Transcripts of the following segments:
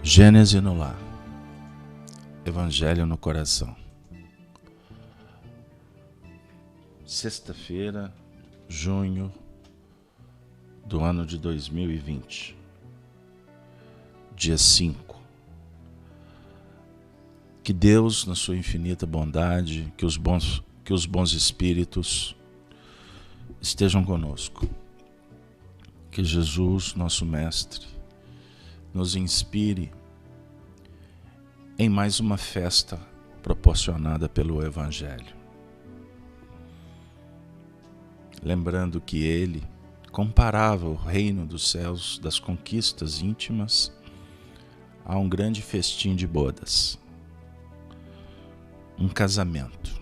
Gênese no lar, Evangelho no coração. Sexta-feira, junho do ano de 2020, dia 5. Que Deus, na sua infinita bondade, que os bons espíritos estejam conosco. Que Jesus, nosso Mestre, nos inspire em mais uma festa proporcionada pelo Evangelho. Lembrando que ele comparava o reino dos céus, das conquistas íntimas, a um grande festim de bodas, um casamento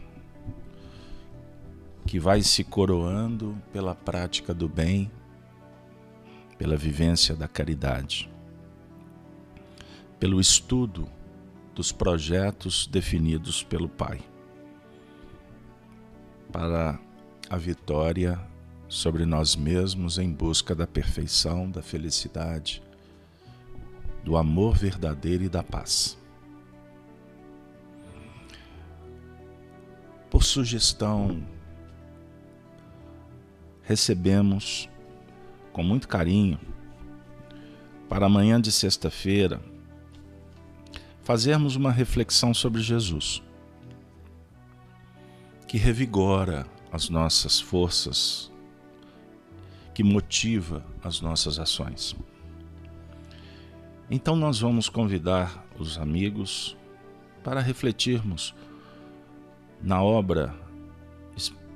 que vai se coroando pela prática do bem, pela vivência da caridade, pelo estudo dos projetos definidos pelo Pai, para a vitória sobre nós mesmos em busca da perfeição, da felicidade, do amor verdadeiro e da paz. Por sugestão, recebemos com muito carinho para amanhã de sexta-feira fazermos uma reflexão sobre Jesus, que revigora as nossas forças, que motiva as nossas ações. Então nós vamos convidar os amigos para refletirmos na obra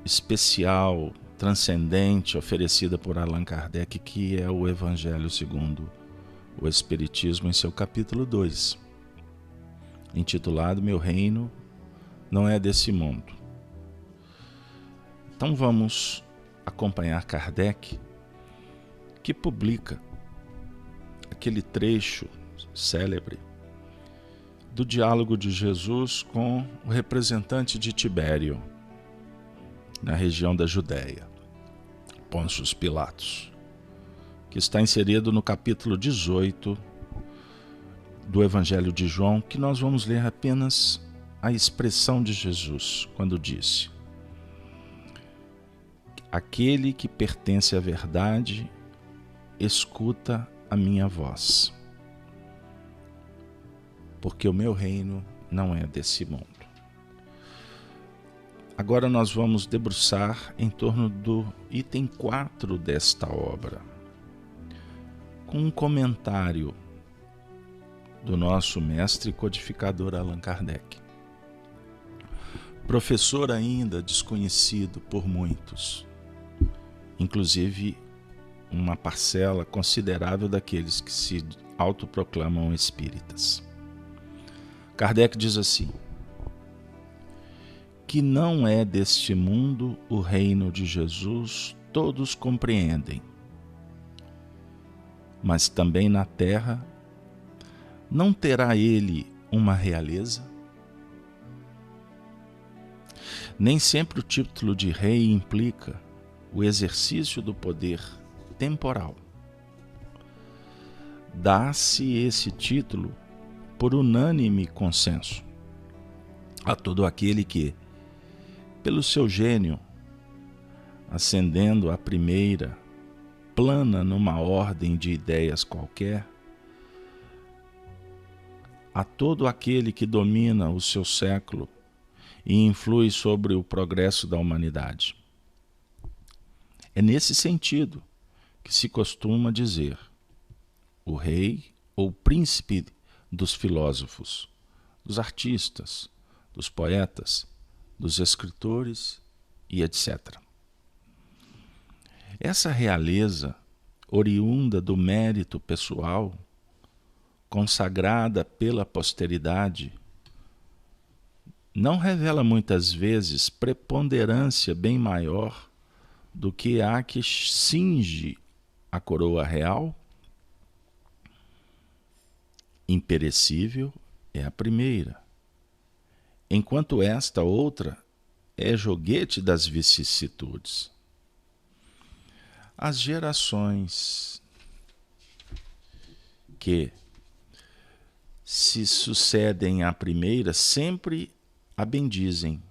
especial, transcendente, oferecida por Allan Kardec, que é o Evangelho segundo o Espiritismo, em seu capítulo 2. Intitulado Meu Reino Não É Desse Mundo. Então vamos acompanhar Kardec, que publica aquele trecho célebre do diálogo de Jesus com o representante de Tibério, na região da Judéia, Pôncio Pilatos, que está inserido no capítulo 18 do Evangelho de João, que nós vamos ler apenas a expressão de Jesus, quando disse: aquele que pertence à verdade, escuta a minha voz, porque o meu reino não é desse mundo. Agora nós vamos debruçar em torno do item 4 desta obra, com um comentário do nosso mestre codificador Allan Kardec. Professor ainda desconhecido por muitos, inclusive uma parcela considerável daqueles que se autoproclamam espíritas. Kardec diz assim: que não é deste mundo o reino de Jesus, todos compreendem, mas também na terra não terá ele uma realeza? Nem sempre o título de rei implica o exercício do poder temporal. Dá-se esse título por unânime consenso a todo aquele que, pelo seu gênio, ascendendo à primeira, plana numa ordem de ideias qualquer, a todo aquele que domina o seu século e influi sobre o progresso da humanidade. É nesse sentido que se costuma dizer o rei ou príncipe dos filósofos, dos artistas, dos poetas, dos escritores e etc. Essa realeza, oriunda do mérito pessoal, consagrada pela posteridade, não revela muitas vezes preponderância bem maior do que a que cinge a coroa real? Imperecível é a primeira, enquanto esta outra é joguete das vicissitudes. As gerações que se sucedem à primeira, sempre a bendizem,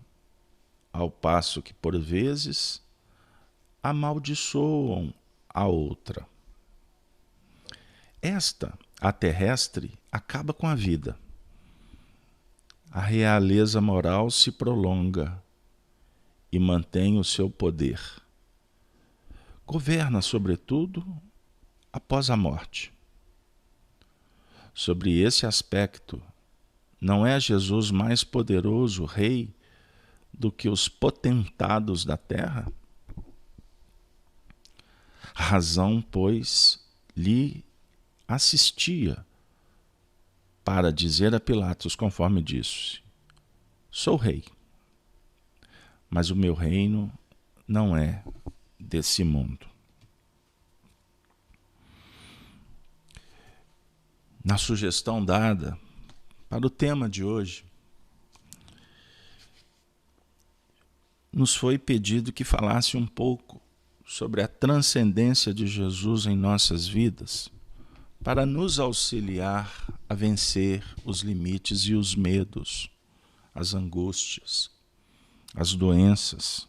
ao passo que, por vezes, amaldiçoam a outra. Esta, a terrestre, acaba com a vida. A realeza moral se prolonga e mantém o seu poder. Governa, sobretudo, após a morte. Sobre esse aspecto, não é Jesus mais poderoso rei do que os potentados da terra? A razão, pois, lhe assistia para dizer a Pilatos, conforme disse: sou rei, mas o meu reino não é desse mundo. Na sugestão dada para o tema de hoje, nos foi pedido que falasse um pouco sobre a transcendência de Jesus em nossas vidas, para nos auxiliar a vencer os limites e os medos, as angústias, as doenças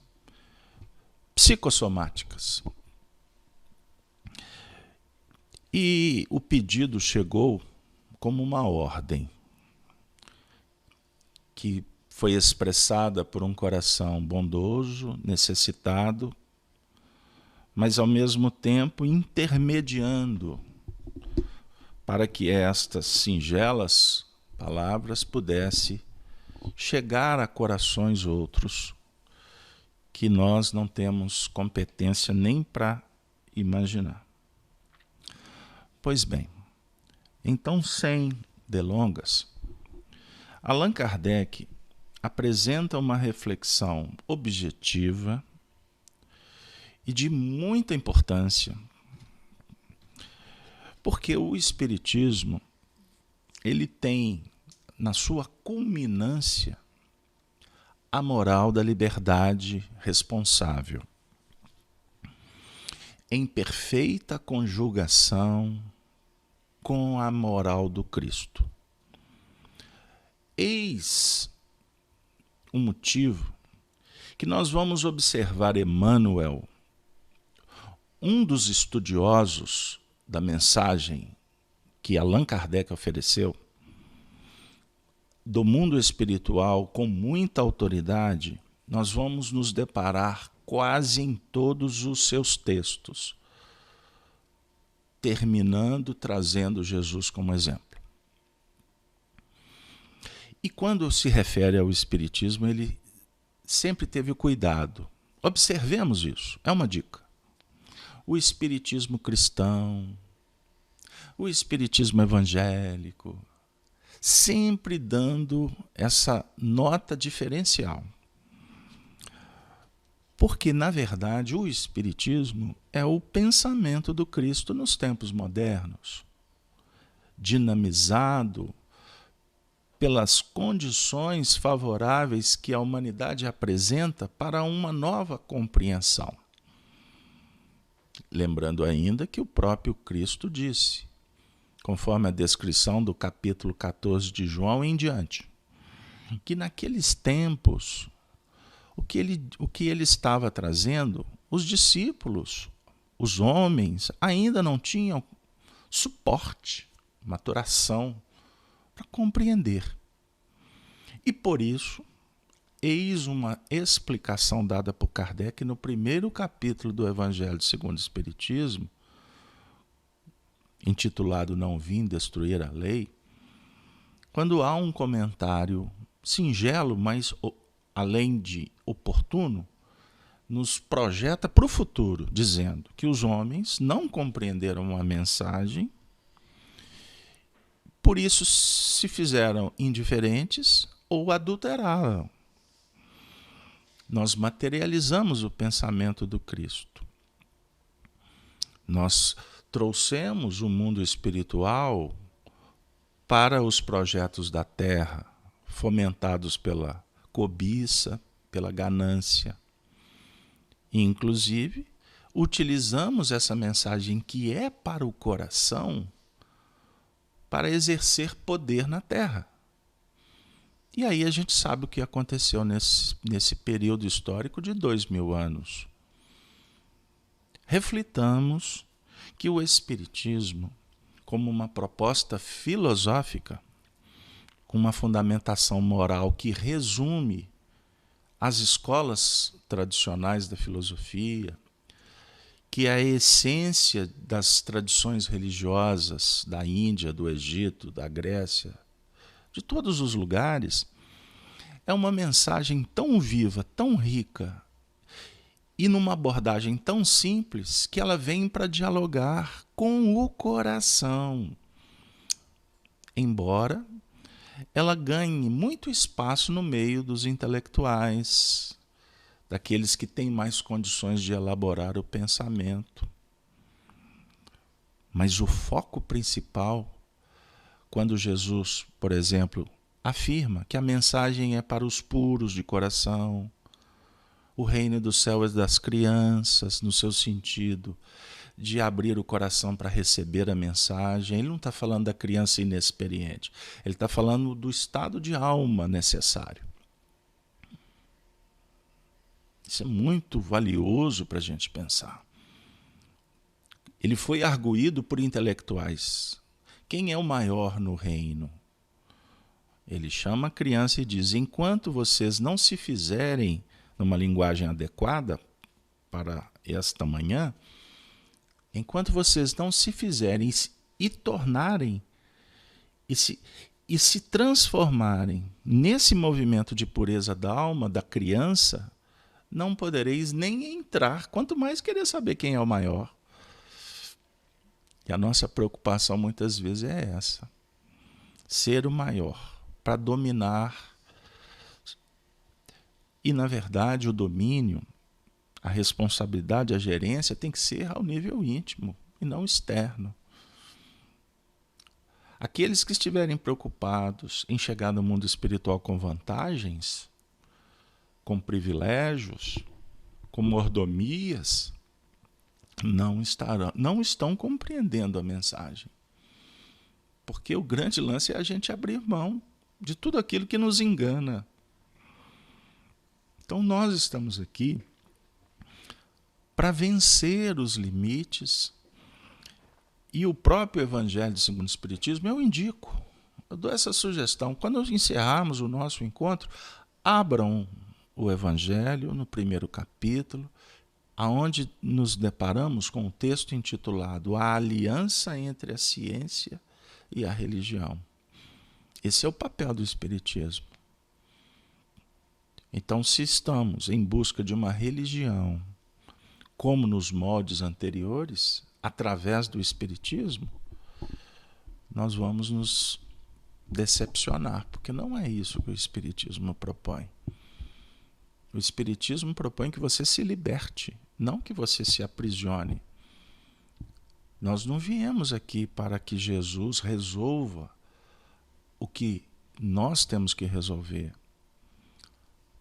psicossomáticas. E o pedido chegou como uma ordem que foi expressada por um coração bondoso, necessitado, mas ao mesmo tempo intermediando para que estas singelas palavras pudessem chegar a corações outros que nós não temos competência nem para imaginar. Pois bem, então, sem delongas, Allan Kardec apresenta uma reflexão objetiva e de muita importância, porque o Espiritismo ele tem na sua culminância a moral da liberdade responsável, em perfeita conjugação com a moral do Cristo. Eis o motivo que nós vamos observar Emmanuel, um dos estudiosos da mensagem que Allan Kardec ofereceu, do mundo espiritual com muita autoridade, nós vamos nos deparar quase em todos os seus textos, terminando trazendo Jesus como exemplo. E quando se refere ao Espiritismo, ele sempre teve o cuidado. Observemos isso, é uma dica. O Espiritismo cristão, o Espiritismo evangélico, sempre dando essa nota diferencial. Porque, na verdade, o Espiritismo é o pensamento do Cristo nos tempos modernos, dinamizado pelas condições favoráveis que a humanidade apresenta para uma nova compreensão. Lembrando ainda que o próprio Cristo disse, conforme a descrição do capítulo 14 de João em diante, que naqueles tempos, o que ele estava trazendo, os discípulos, os homens, ainda não tinham suporte, maturação para compreender. E por isso, eis uma explicação dada por Kardec no primeiro capítulo do Evangelho segundo o Espiritismo, intitulado Não Vim Destruir a Lei, quando há um comentário singelo, mas além de oportuno, nos projeta para o futuro, dizendo que os homens não compreenderam a mensagem, por isso se fizeram indiferentes ou adulteraram. Nós materializamos o pensamento do Cristo. Nós trouxemos o mundo espiritual para os projetos da terra, fomentados pela cobiça, pela ganância. E, inclusive, utilizamos essa mensagem que é para o coração para exercer poder na terra. E aí a gente sabe o que aconteceu nesse período histórico de 2000 anos. Reflitamos que o Espiritismo, como uma proposta filosófica, com uma fundamentação moral que resume as escolas tradicionais da filosofia, que é a essência das tradições religiosas da Índia, do Egito, da Grécia, de todos os lugares, é uma mensagem tão viva, tão rica, e numa abordagem tão simples, que ela vem para dialogar com o coração. Embora ela ganhe muito espaço no meio dos intelectuais, daqueles que têm mais condições de elaborar o pensamento. Mas o foco principal, quando Jesus, por exemplo, afirma que a mensagem é para os puros de coração, o reino do céu é das crianças, no seu sentido de abrir o coração para receber a mensagem. Ele não está falando da criança inexperiente, ele está falando do estado de alma necessário. Isso é muito valioso para a gente pensar. Ele foi arguído por intelectuais. Quem é o maior no reino? Ele chama a criança e diz: enquanto vocês não se fizerem numa linguagem adequada para esta manhã, enquanto vocês não se fizerem e tornarem e se transformarem nesse movimento de pureza da alma da criança, não podereis nem entrar, quanto mais querer saber quem é o maior. E a nossa preocupação muitas vezes é essa: ser o maior, para dominar. E, na verdade, o domínio, a responsabilidade, a gerência tem que ser ao nível íntimo e não externo. Aqueles que estiverem preocupados em chegar no mundo espiritual com vantagens, com privilégios, com mordomias, não estão compreendendo a mensagem. Porque o grande lance é a gente abrir mão de tudo aquilo que nos engana. Então nós estamos aqui para vencer os limites, e o próprio Evangelho segundo o Espiritismo eu indico, eu dou essa sugestão: quando encerrarmos o nosso encontro, abram o Evangelho no primeiro capítulo, aonde nos deparamos com um texto intitulado A Aliança entre a Ciência e a Religião. Esse é o papel do Espiritismo. Então, se estamos em busca de uma religião, como nos moldes anteriores, através do Espiritismo, nós vamos nos decepcionar, porque não é isso que o Espiritismo propõe. O Espiritismo propõe que você se liberte, não que você se aprisione. Nós não viemos aqui para que Jesus resolva o que nós temos que resolver.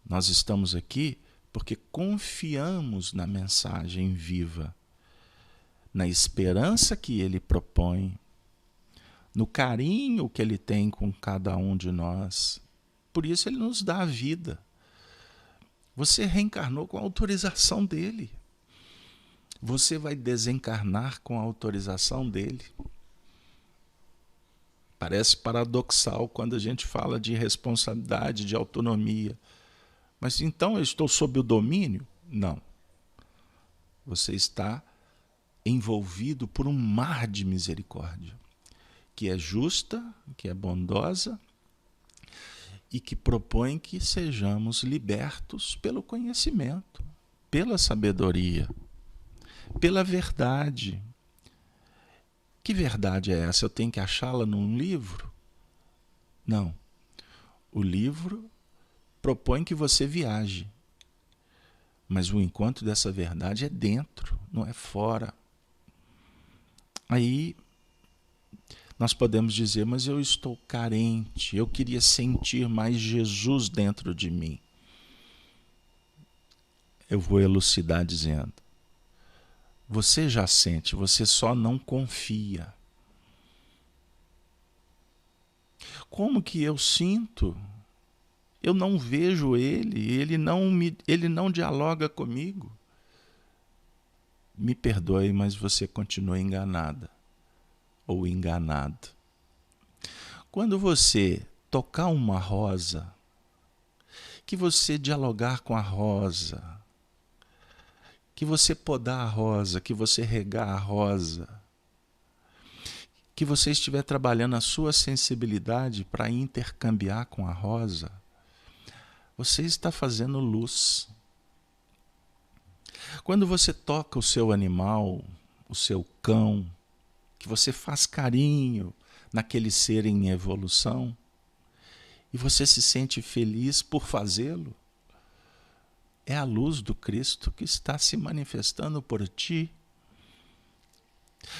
Nós estamos aqui porque confiamos na mensagem viva, na esperança que ele propõe, no carinho que ele tem com cada um de nós. Por isso ele nos dá a vida. Você reencarnou com a autorização dele. Você vai desencarnar com a autorização dele. Parece paradoxal quando a gente fala de responsabilidade, de autonomia. Mas então eu estou sob o domínio? Não. Você está envolvido por um mar de misericórdia, que é justa, que é bondosa e que propõe que sejamos libertos pelo conhecimento, pela sabedoria, pela verdade. Que verdade é essa? Eu tenho que achá-la num livro? Não. O livro propõe que você viaje, mas o encontro dessa verdade é dentro, não é fora. Aí nós podemos dizer: mas eu estou carente, eu queria sentir mais Jesus dentro de mim. Eu vou elucidar dizendo: você já sente, você só não confia. como que eu sinto? Eu não vejo ele não dialoga comigo. Me perdoe, mas você continua enganada ou enganado. Quando você tocar uma rosa, que você dialogar com a rosa, que você podar a rosa, que você regar a rosa, que você estiver trabalhando a sua sensibilidade para intercambiar com a rosa, você está fazendo luz. Quando você toca o seu animal, o seu cão, que você faz carinho naquele ser em evolução, e você se sente feliz por fazê-lo, é a luz do Cristo que está se manifestando por ti.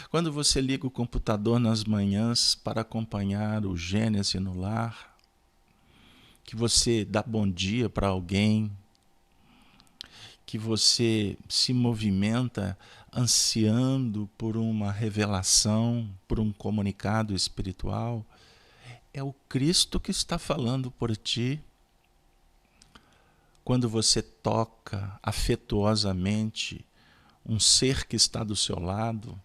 Quando você liga o computador nas manhãs para acompanhar o Gênesis no lar, que você dá bom dia para alguém, que você se movimenta ansiando por uma revelação, por um comunicado espiritual, é o Cristo que está falando por ti. Quando você toca afetuosamente um ser que está do seu lado,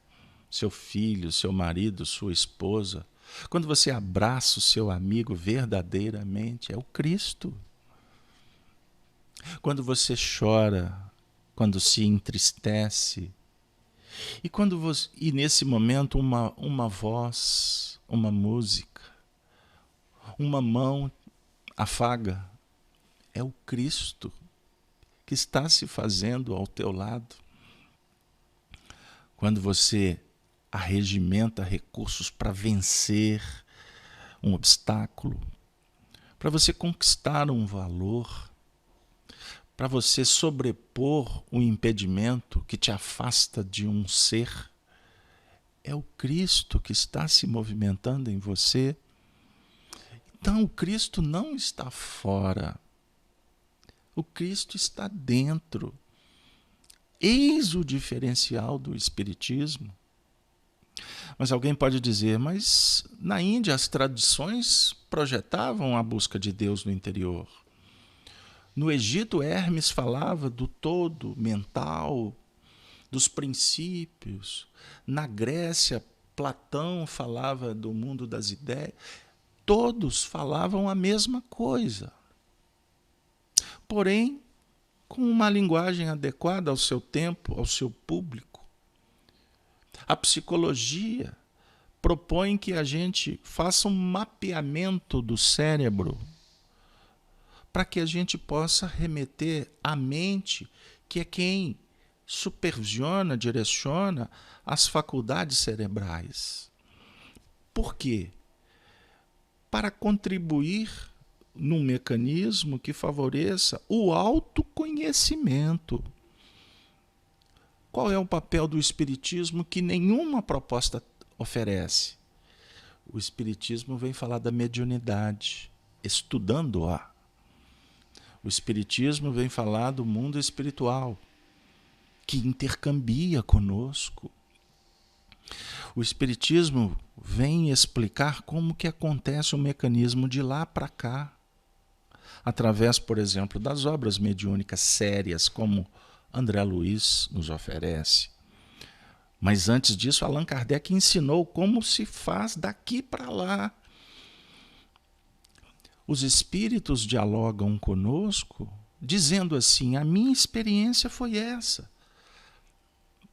seu filho, seu marido, sua esposa, quando você abraça o seu amigo verdadeiramente, é o Cristo. Quando você chora, quando se entristece, e nesse momento uma voz, uma música, uma mão afaga, é o Cristo que está se fazendo ao teu lado. Quando você arregimenta recursos para vencer um obstáculo, para você conquistar um valor, para você sobrepor um impedimento que te afasta de um ser, é o Cristo que está se movimentando em você. Então o Cristo não está fora, o Cristo está dentro. Eis o diferencial do Espiritismo. Mas alguém pode dizer, mas na Índia as tradições projetavam a busca de Deus no interior. No Egito, Hermes falava do todo mental, dos princípios. Na Grécia, Platão falava do mundo das ideias. Todos falavam a mesma coisa. Porém, com uma linguagem adequada ao seu tempo, ao seu público. A psicologia propõe que a gente faça um mapeamento do cérebro para que a gente possa remeter à mente, que é quem supervisiona, direciona as faculdades cerebrais. Por quê? Para contribuir num mecanismo que favoreça o autoconhecimento. Qual é o papel do Espiritismo que nenhuma proposta oferece? O Espiritismo vem falar da mediunidade, estudando-a. O Espiritismo vem falar do mundo espiritual, que intercambia conosco. O Espiritismo vem explicar como que acontece o mecanismo de lá para cá, através, por exemplo, das obras mediúnicas sérias, como André Luiz nos oferece. Mas antes disso, Allan Kardec ensinou como se faz daqui para lá. Os espíritos dialogam conosco, dizendo assim, a minha experiência foi essa.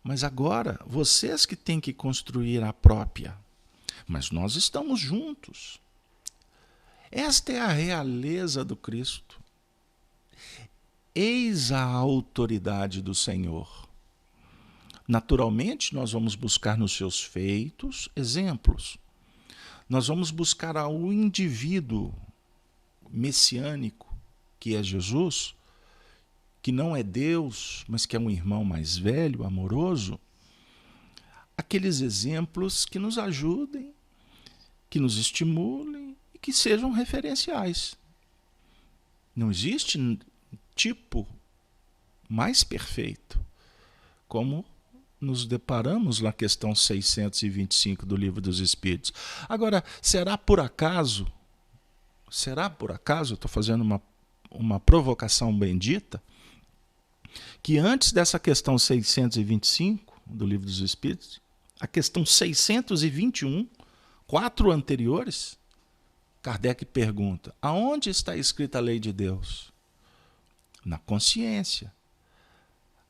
Mas agora, vocês que têm que construir a própria. Mas nós estamos juntos. Esta é a realeza do Cristo. Eis a autoridade do Senhor. Naturalmente, nós vamos buscar nos seus feitos exemplos. Nós vamos buscar ao indivíduo messiânico, que é Jesus, que não é Deus, mas que é um irmão mais velho, amoroso, aqueles exemplos que nos ajudem, que nos estimulem e que sejam referenciais. Não existe tipo mais perfeito, como nos deparamos na questão 625 do Livro dos Espíritos. Agora, será por acaso será por acaso, eu estou fazendo uma provocação bendita, que antes dessa questão 625 do Livro dos Espíritos, a questão 621, 4 anteriores, Kardec pergunta: aonde está escrita a lei de Deus? Na consciência.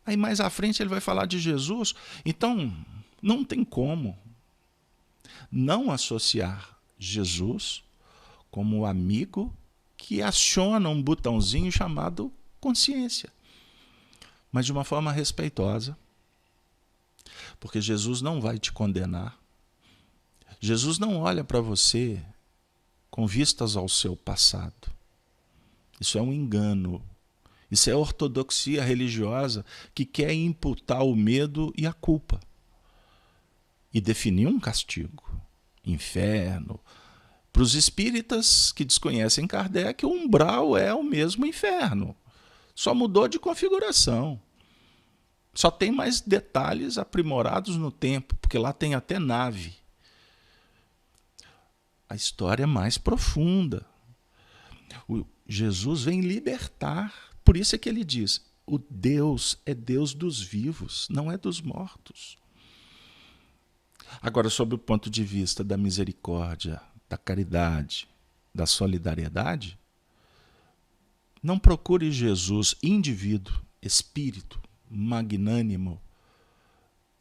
Aí mais à frente ele vai falar de Jesus. Então, não tem como não associar Jesus como o amigo que aciona um botãozinho chamado consciência, mas de uma forma respeitosa, porque Jesus não vai te condenar. Jesus não olha para você com vistas ao seu passado. Isso é um engano. Isso é ortodoxia religiosa que quer imputar o medo e a culpa e definir um castigo, inferno. Para os espíritas que desconhecem Kardec, o umbral é o mesmo inferno, só mudou de configuração. Só tem mais detalhes aprimorados no tempo, porque lá tem até nave. A história é mais profunda. Jesus vem libertar. Por isso é que ele diz: o Deus é Deus dos vivos, não é dos mortos. Agora, sob o ponto de vista da misericórdia, da caridade, da solidariedade, não procure Jesus indivíduo, espírito, magnânimo,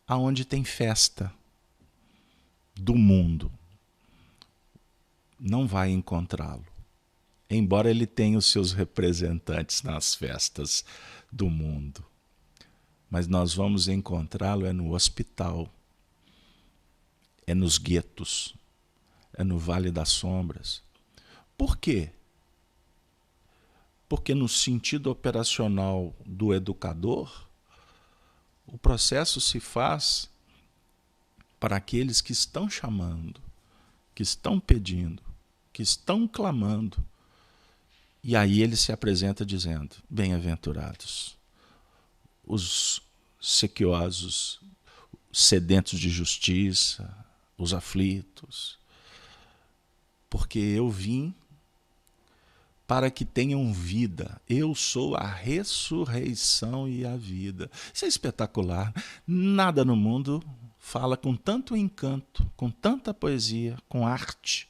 aonde tem festa do mundo. Não vai encontrá-lo, embora ele tenha os seus representantes nas festas do mundo. Mas nós vamos encontrá-lo no hospital, nos guetos, no Vale das Sombras. Por quê? Porque no sentido operacional do educador, o processo se faz para aqueles que estão chamando, que estão pedindo, que estão clamando. E aí ele se apresenta dizendo: bem-aventurados os sequiosos, sedentos de justiça, os aflitos, porque eu vim para que tenham vida. Eu sou a ressurreição e a vida. Isso é espetacular. Nada no mundo fala com tanto encanto, com tanta poesia, com arte,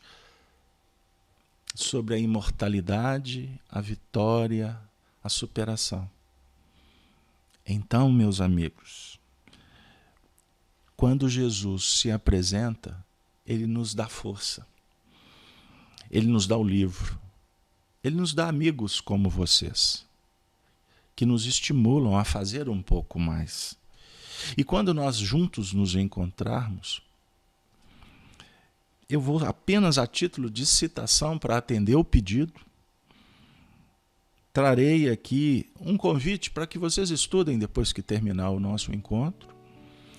sobre a imortalidade, a vitória, a superação. Então, meus amigos, quando Jesus se apresenta, ele nos dá força. Ele nos dá o livro. Ele nos dá amigos como vocês, que nos estimulam a fazer um pouco mais. E quando nós juntos nos encontrarmos, eu vou apenas a título de citação para atender o pedido, trarei aqui um convite para que vocês estudem depois que terminar o nosso encontro,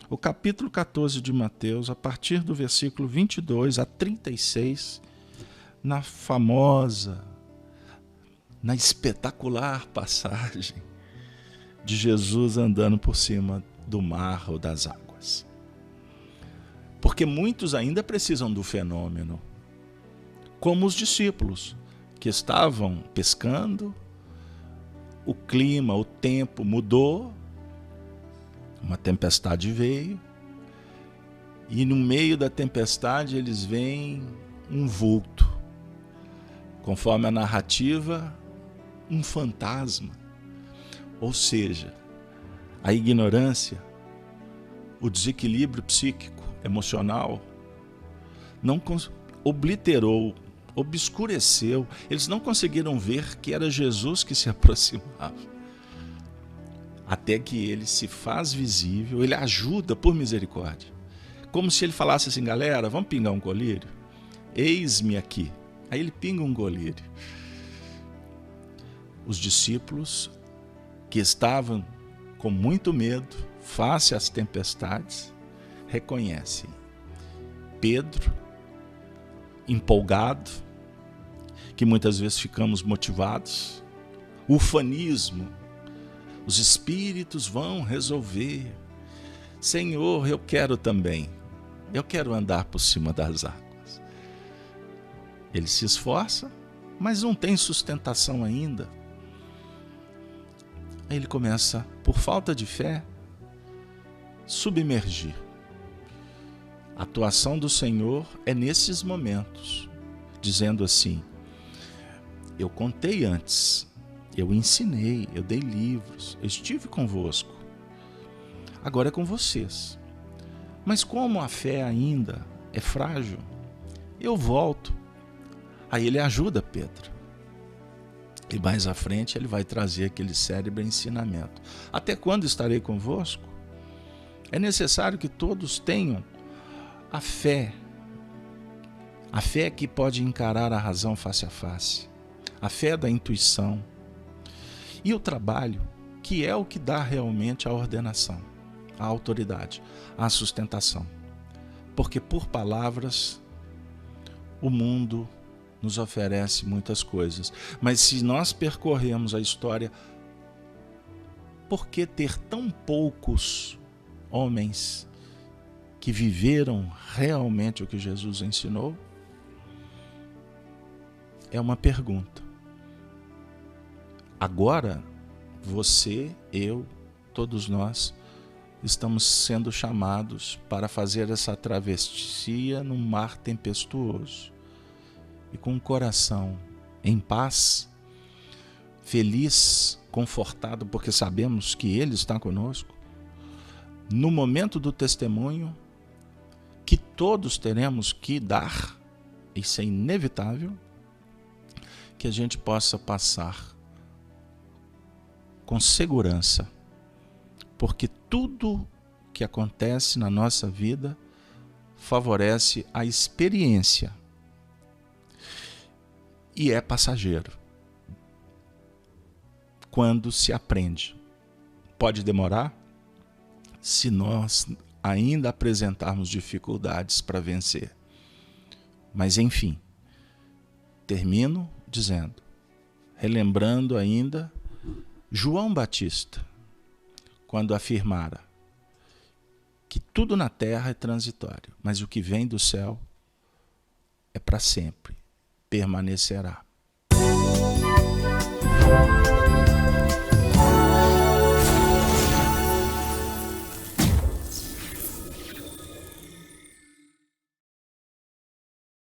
o capítulo 14 de Mateus, a partir do versículo 22 a 36, na famosa, na espetacular passagem de Jesus andando por cima do mar ou das águas. Porque muitos ainda precisam do fenômeno, como os discípulos que estavam pescando, o clima, o tempo mudou, uma tempestade veio, e no meio da tempestade eles veem um vulto, conforme a narrativa, um fantasma. Ou seja, a ignorância, o desequilíbrio psíquico, emocional, não obliterou, obscureceu. Eles não conseguiram ver que era Jesus que se aproximava. Até que ele se faz visível, ele ajuda por misericórdia. Como se ele falasse assim: galera, vamos pingar um colírio? Eis-me aqui. Aí ele pinga um colírio. Os discípulos, que estavam com muito medo, face às tempestades, reconhecem Pedro, empolgado, que muitas vezes ficamos motivados, ufanismo, os espíritos vão resolver. Senhor, eu quero também, eu quero andar por cima das águas. Ele se esforça, mas não tem sustentação ainda. Aí ele começa, por falta de fé, submergir. A atuação do Senhor é nesses momentos, dizendo assim: eu contei antes, eu ensinei, eu dei livros, eu estive convosco. Agora é com vocês. Mas como a fé ainda é frágil, eu volto. Aí ele ajuda Pedro. E mais à frente ele vai trazer aquele célebre ensinamento. Até quando estarei convosco? É necessário que todos tenham a fé que pode encarar a razão face a face, a fé da intuição e o trabalho, que é o que dá realmente a ordenação, a autoridade, a sustentação. Porque por palavras o mundo nos oferece muitas coisas, mas se nós percorremos a história, por que ter tão poucos homens que viveram realmente o que Jesus ensinou? É uma pergunta. Agora, você, eu, todos nós, estamos sendo chamados para fazer essa travessia num mar tempestuoso. E com o coração em paz, feliz, confortado, porque sabemos que Ele está conosco, no momento do testemunho, que todos teremos que dar, isso é inevitável, que a gente possa passar com segurança, porque tudo que acontece na nossa vida favorece a experiência e é passageiro. Quando se aprende, pode demorar, se nós ainda apresentarmos dificuldades para vencer. Mas enfim, termino dizendo, relembrando ainda João Batista, quando afirmara que tudo na terra é transitório, mas o que vem do céu é para sempre, permanecerá.